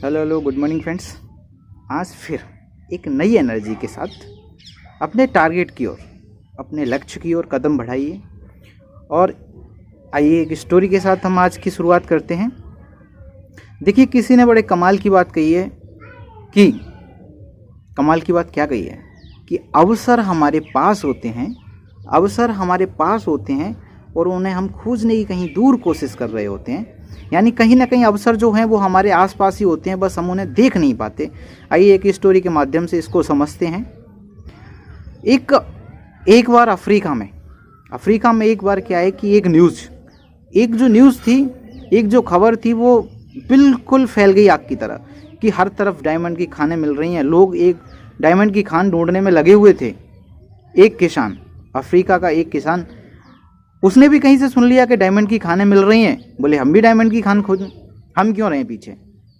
Hello good morning friends. आज फिर एक नई एनर्जी के साथ अपने टारगेट की ओर, अपने लक्ष्य की ओर कदम बढ़ाइए। और आइए एक स्टोरी के साथ हम आज की शुरुआत करते हैं। देखिए, किसी ने बड़े कमाल की बात कही है कि कमाल की बात क्या कही है कि अवसर हमारे पास होते हैं, अवसर हमारे पास होते हैं और उन्हें हम खोजने की कहीं दूर कोशिश कर रहे होते हैं। यानी कहीं ना कहीं अवसर जो हैं वो हमारे आसपास ही होते हैं, बस हम उन्हें देख नहीं पाते। आइए एक स्टोरी के माध्यम से इसको समझते हैं। एक बार अफ्रीका में एक बार क्या है कि एक जो न्यूज़ थी, एक जो खबर थी, वो बिल्कुल फैल गई आग की तरह कि हर तरफ डायमंड की खानें मिल रही हैं। लोग एक डायमंड की खान ढूंढने में लगे हुए थे। एक किसान, अफ्रीका का एक किसान, उसने भी कहीं से सुन लिया कि डायमंड की खानें मिल रही हैं। बोले हम भी डायमंड की खान खोजें, हम क्यों रहें पीछे,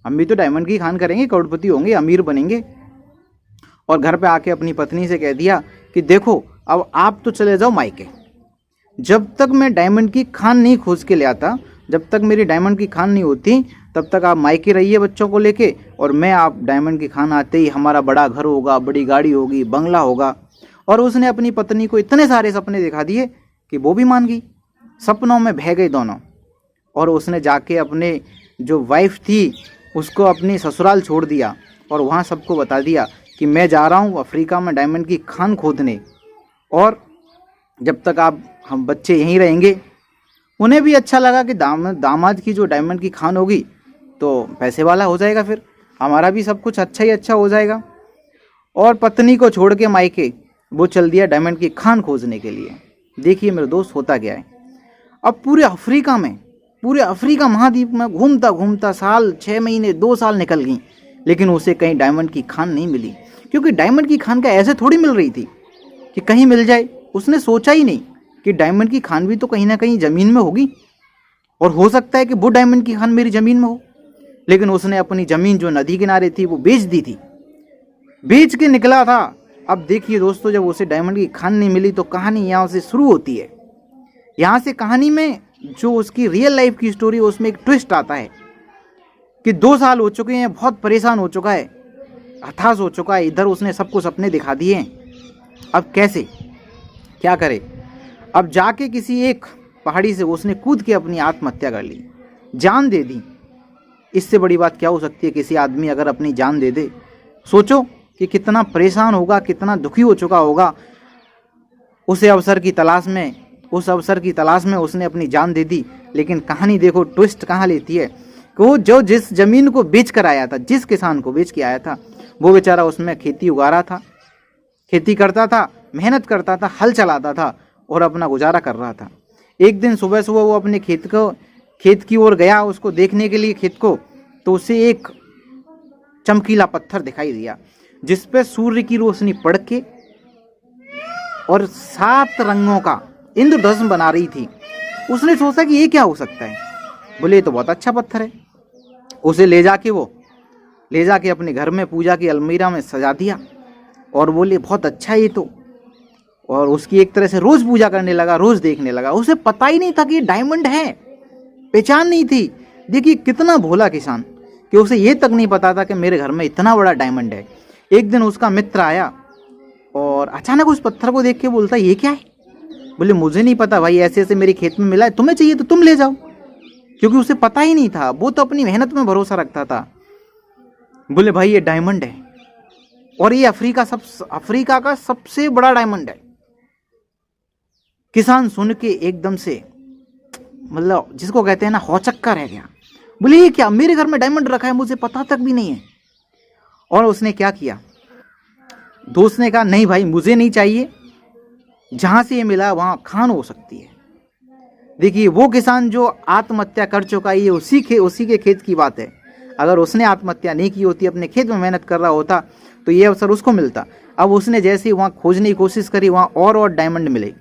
हम भी तो डायमंड की खान करेंगे, करोड़पति होंगे, अमीर बनेंगे। और घर पे आके अपनी पत्नी से कह दिया कि देखो अब आप तो चले जाओ मायके, जब तक मैं डायमंड की खान नहीं खोज के ले आता, जब तक मेरी डायमंड की खान नहीं होती, तब तक आप मायके रहिए बच्चों को लेके, और मैं आप डायमंड की खान आते ही हमारा बड़ा घर होगा, बड़ी गाड़ी होगी, बंगला होगा। और उसने अपनी पत्नी को इतने सारे सपने दिखा दिए कि वो भी मान गई, सपनों में बह गई दोनों। और उसने जाके अपने जो वाइफ थी उसको अपनी ससुराल छोड़ दिया और वहाँ सबको बता दिया कि मैं जा रहा हूँ अफ्रीका में डायमंड की खान खोदने, और जब तक हम बच्चे यहीं रहेंगे। उन्हें भी अच्छा लगा कि दामाद की जो डायमंड की खान होगी तो पैसे वाला हो जाएगा, फिर हमारा भी सब कुछ अच्छा ही अच्छा हो जाएगा। और पत्नी को छोड़ के मायके वो चल दिया डायमंड की खान खोजने के लिए। देखिए मेरे दोस्त, होता क्या है, अब पूरे अफ्रीका महाद्वीप में घूमता घूमता साल, 6 महीने, 2 साल निकल गई, लेकिन उसे कहीं डायमंड की खान नहीं मिली। क्योंकि डायमंड की खान का ऐसे थोड़ी मिल रही थी कि कहीं मिल जाए। उसने सोचा ही नहीं कि डायमंड की खान भी तो कहीं ना कहीं ज़मीन में होगी, और हो सकता है कि वो डायमंड की खान मेरी ज़मीन में हो। लेकिन उसने अपनी ज़मीन जो नदी किनारे थी वो बेच दी थी, बेच के निकला था। अब देखिए दोस्तों, जब उसे डायमंड की खान नहीं मिली तो कहानी यहाँ से शुरू होती है। यहाँ से कहानी में जो उसकी रियल लाइफ की स्टोरी है उसमें एक ट्विस्ट आता है कि 2 साल हो चुके हैं, बहुत परेशान हो चुका है, हताश हो चुका है। इधर उसने सबको सपने दिखा दिए हैं, अब कैसे क्या करे। अब जाके किसी एक पहाड़ी से उसने कूद के अपनी आत्महत्या कर ली, जान दे दी। इससे बड़ी बात क्या हो सकती है कि आदमी अगर अपनी जान दे दे। सोचो कि कितना परेशान होगा, कितना दुखी हो चुका होगा। उस अवसर की तलाश में उसने अपनी जान दे दी। लेकिन कहानी देखो ट्विस्ट कहाँ लेती है कि वो जो जिस जमीन को बेच कर आया था, जिस किसान को बेच के आया था, वो बेचारा उसमें खेती उगा रहा था, खेती करता था, मेहनत करता था, हल चलाता था और अपना गुजारा कर रहा था। एक दिन सुबह सुबह वो अपने खेत की ओर गया उसको देखने के लिए, खेत को, तो उसे एक चमकीला पत्थर दिखाई दिया जिस पे सूर्य की रोशनी पड़ के और 7 रंगों का इंद्रधनुष बना रही थी। उसने सोचा कि ये क्या हो सकता है। बोले ये तो बहुत अच्छा पत्थर है। उसे ले जाके अपने घर में पूजा की अलमीरा में सजा दिया और बोले बहुत अच्छा है ये तो। और उसकी एक तरह से रोज पूजा करने लगा, रोज देखने लगा। उसे पता ही नहीं था कि ये डायमंड है, पहचान नहीं थी। देखिए कितना भोला किसान कि उसे ये तक नहीं पता था कि मेरे घर में इतना बड़ा डायमंड है। एक दिन उसका मित्र आया और अचानक उस पत्थर को देख के बोलता ये क्या है। बोले मुझे नहीं पता भाई, ऐसे ऐसे मेरे खेत में मिला है, तुम्हें चाहिए तो तुम ले जाओ। क्योंकि उसे पता ही नहीं था, वो तो अपनी मेहनत में भरोसा रखता था। बोले भाई ये डायमंड है और ये अफ्रीका का सबसे बड़ा डायमंड है। किसान सुन के एकदम से, मतलब जिसको कहते हैं ना, हौचक्का रह गया। बोले ये क्या, मेरे घर में डायमंड रखा है, मुझे पता तक भी नहीं है। और उसने क्या किया, दोस्त ने कहा नहीं भाई मुझे नहीं चाहिए, जहां से ये मिला वहां खान हो सकती है। देखिए वो किसान जो आत्महत्या कर चुका है, ये उसी के खेत की बात है। अगर उसने आत्महत्या नहीं की होती, अपने खेत में मेहनत कर रहा होता, तो ये अवसर उसको मिलता। अब उसने जैसे ही वहाँ खोजने की कोशिश करी, वहाँ और डायमंड मिले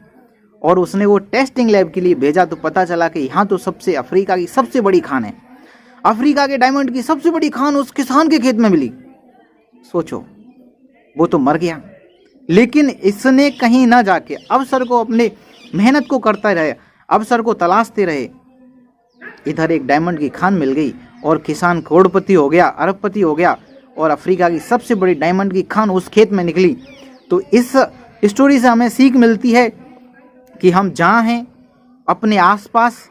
और उसने वो टेस्टिंग लैब के लिए भेजा, तो पता चला कि यहाँ तो अफ्रीका की सबसे बड़ी खान है। अफ्रीका के डायमंड की सबसे बड़ी खान उस किसान के खेत में मिली। सोचो, वो तो मर गया, लेकिन इसने कहीं ना जाके अवसर को, अपने मेहनत को करता रहे, अवसर को तलाशते रहे। इधर एक डायमंड की खान मिल गई और किसान करोड़पति हो गया, अरबपति हो गया और अफ्रीका की सबसे बड़ी डायमंड की खान उस खेत में निकली। तो इस स्टोरी से हमें सीख मिलती है कि हम जहाँ हैं अपने आसपास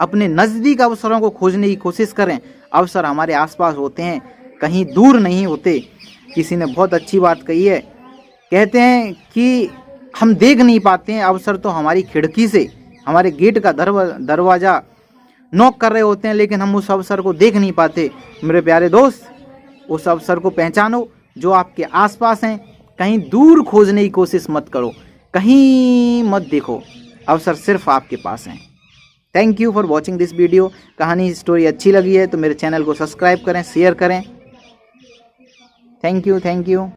अपने नज़दीक अवसरों को खोजने की कोशिश करें। अवसर हमारे आसपास होते हैं, कहीं दूर नहीं होते। किसी ने बहुत अच्छी बात कही है, कहते हैं कि हम देख नहीं पाते हैं अवसर, तो हमारी खिड़की से हमारे गेट का दरवाज़ा नॉक कर रहे होते हैं, लेकिन हम उस अवसर को देख नहीं पाते। मेरे प्यारे दोस्त, उस अवसर को पहचानो जो आपके आसपास हैं। कहीं दूर खोजने की कोशिश मत करो, कहीं मत देखो, अवसर सिर्फ आपके पास हैं। Thank you for watching this video. कहानी स्टोरी अच्छी लगी है तो मेरे चैनल को सब्सक्राइब करें, शेयर करें। Thank you.